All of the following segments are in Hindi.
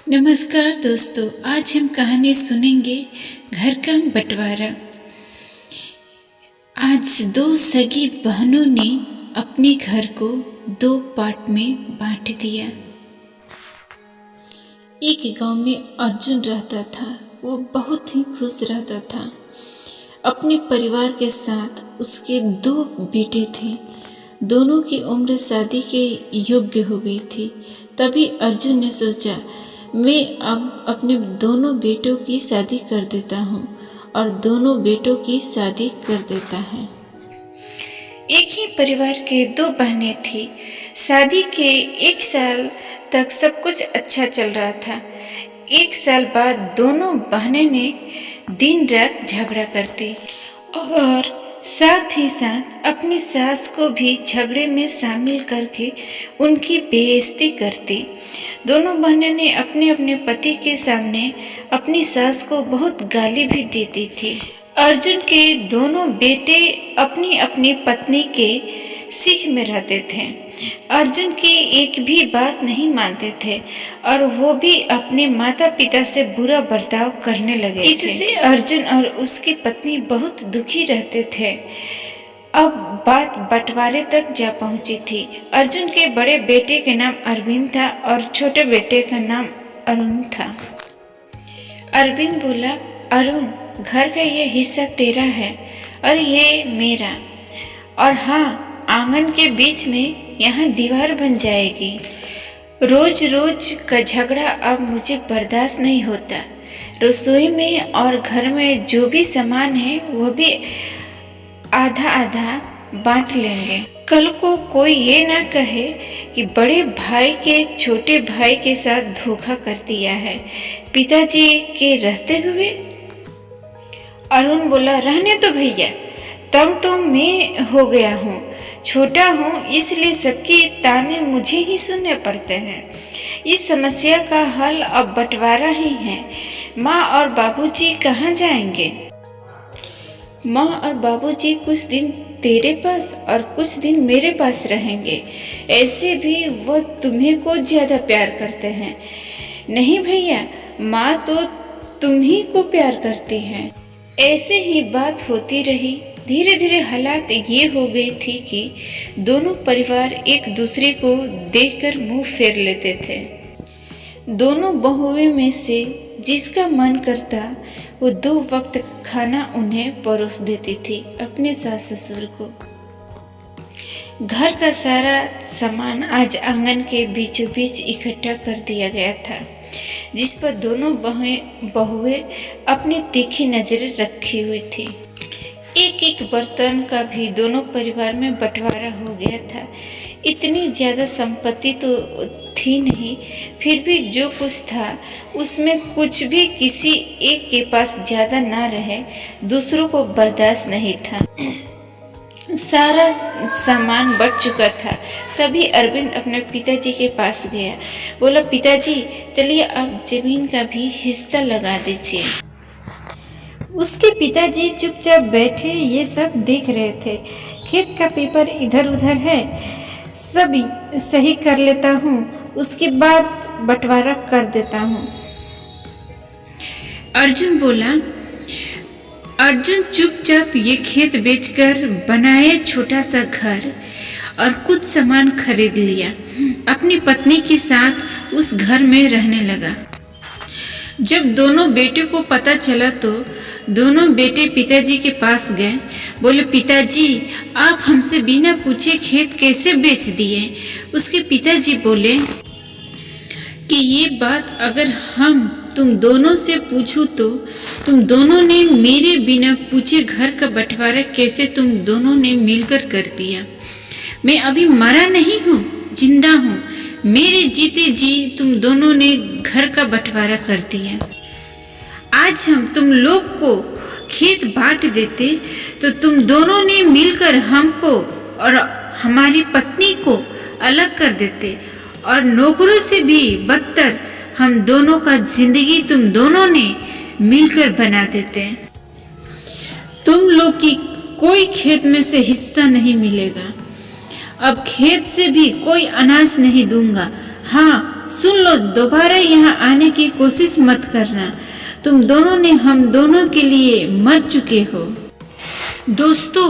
नमस्कार दोस्तों, आज हम कहानी सुनेंगे घर का बंटवारा। आज दो सगी बहनों ने अपने घर को दो पार्ट में बांट दिया। एक गांव में अर्जुन रहता था। वो बहुत ही खुश रहता था। अपने परिवार के साथ उसके दो बेटे थे। दोनों की उम्र शादी के योग्य हो गई थी। तभी अर्जुन ने सोचा, मैं अब अपने दोनों बेटों की शादी कर देता हूँ और दोनों बेटों की शादी कर देता है। एक ही परिवार के दो बहनें थी। शादी के 1 साल तक सब कुछ अच्छा चल रहा था। 1 साल बाद दोनों बहनें ने दिन रात झगड़ा करती और साथ ही साथ अपनी सास को भी झगड़े में शामिल करके उनकी बेइज्जती करती। दोनों बहनें ने अपने अपने पति के सामने अपनी सास को बहुत गाली भी देती थी। अर्जुन के दोनों बेटे अपनी अपनी पत्नी के सीख में रहते थे। अर्जुन की एक भी बात नहीं मानते थे और वो भी अपने माता पिता से बुरा बर्ताव करने लगे। इससे अर्जुन और उसकी पत्नी बहुत दुखी रहते थे। अब बात बंटवारे तक जा पहुंची थी। अर्जुन के बड़े बेटे के नाम अरविंद था और छोटे बेटे का नाम अरुण था। अरविंद बोला, अरुण, घर का ये हिस्सा तेरा है और ये मेरा, और हाँ, आंगन के बीच में यहाँ दीवार बन जाएगी। रोज रोज का झगड़ा अब मुझे बर्दाश्त नहीं होता। रसोई में और घर में जो भी सामान है वो भी आधा आधा बांट लेंगे। कल को कोई ये ना कहे कि बड़े भाई के छोटे भाई के साथ धोखा कर दिया है पिताजी के रहते हुए। अरुण बोला, रहने तो भैया, तब तो मैं हो गया हूँ, छोटा हूँ, इसलिए सबके ताने मुझे ही सुनने पड़ते हैं। इस समस्या का हल अब बंटवारा ही है। माँ और बाबूजी कहाँ जाएंगे? माँ और बाबूजी कुछ दिन तेरे पास और कुछ दिन मेरे पास रहेंगे। ऐसे भी वो तुम्हें को ज्यादा प्यार करते हैं। नहीं भैया, माँ तो तुम ही को प्यार करती है। ऐसे ही बात होती रही। धीरे धीरे हालात ये हो गई थी कि दोनों परिवार एक दूसरे को देखकर मुंह फेर लेते थे। दोनों बहुओं में से जिसका मन करता वो 2 वक्त खाना उन्हें परोस देती थी अपने सास ससुर को। घर का सारा सामान आज आंगन के बीचों बीच इकट्ठा कर दिया गया था, जिस पर दोनों बहुएं अपनी तीखी नजरें रखी हुई थी। एक एक बर्तन का भी दोनों परिवार में बंटवारा हो गया था। इतनी ज्यादा संपत्ति तो थी नहीं, फिर भी जो कुछ था उसमें कुछ भी किसी एक के पास ज्यादा ना रहे, दूसरों को बर्दाश्त नहीं था। सारा सामान बट चुका था। तभी अरविंद अपने पिताजी के पास गया। बोला, पिताजी, चलिए आप जमीन का भी हिस्सा लगा दीजिए। उसके पिताजी चुपचाप बैठे ये सब देख रहे थे। खेत का पेपर इधर उधर है, सब सही कर लेता हूँ, उसके बाद बंटवारा कर देता हूँ। अर्जुन बोला। अर्जुन चुपचाप ये खेत बेचकर बनाए छोटा सा घर और कुछ सामान खरीद लिया। अपनी पत्नी के साथ उस घर में रहने लगा। जब दोनों बेटे को पता चला तो दोनों बेटे पिताजी के पास गए। बोले, पिताजी, आप हमसे बिना पूछे खेत कैसे बेच दिए? उसके पिताजी बोले कि ये बात अगर हम तुम दोनों से पूछूं तो तुम दोनों ने मेरे बिना पूछे घर का बंटवारा कैसे तुम दोनों ने मिलकर कर दिया? मैं अभी मरा नहीं हूँ, जिंदा हूँ। मेरे जीते जी तुम दोनों ने घर का बंटवारा कर दिया। आज हम तुम लोग को खेत बांट देते तो तुम दोनों ने मिलकर हमको और हमारी पत्नी को अलग कर देते और नौकरों से भी बदतर हम दोनों का जिंदगी तुम दोनों ने मिलकर बना देते। तुम लोग की कोई खेत में से हिस्सा नहीं मिलेगा। अब खेत से भी कोई अनाज नहीं दूंगा। हाँ, सुन लो, दोबारा यहाँ आने की कोशिश मत करना। तुम दोनों ने हम दोनों के लिए मर चुके हो। दोस्तों,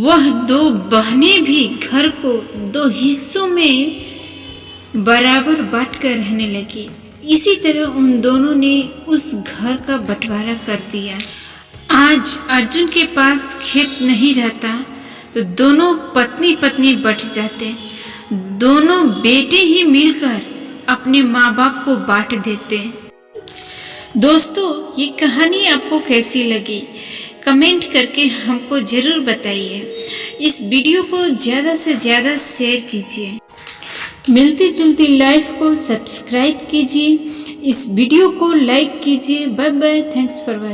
वह दो बहनें भी घर को दो हिस्सों में बराबर बांटकर रहने लगी। इसी तरह उन दोनों ने उस घर का बंटवारा कर दिया। आज अर्जुन के पास खेत नहीं रहता तो दोनों पत्नी पत्नी बट जाते। दोनों बेटे ही मिलकर अपने माँ बाप को बांट देते। दोस्तों, ये कहानी आपको कैसी लगी कमेंट करके हमको ज़रूर बताइए। इस वीडियो को ज़्यादा से ज़्यादा शेयर कीजिए। मिलती जुलती लाइफ को सब्सक्राइब कीजिए। इस वीडियो को लाइक कीजिए। Bye bye, thanks for watching.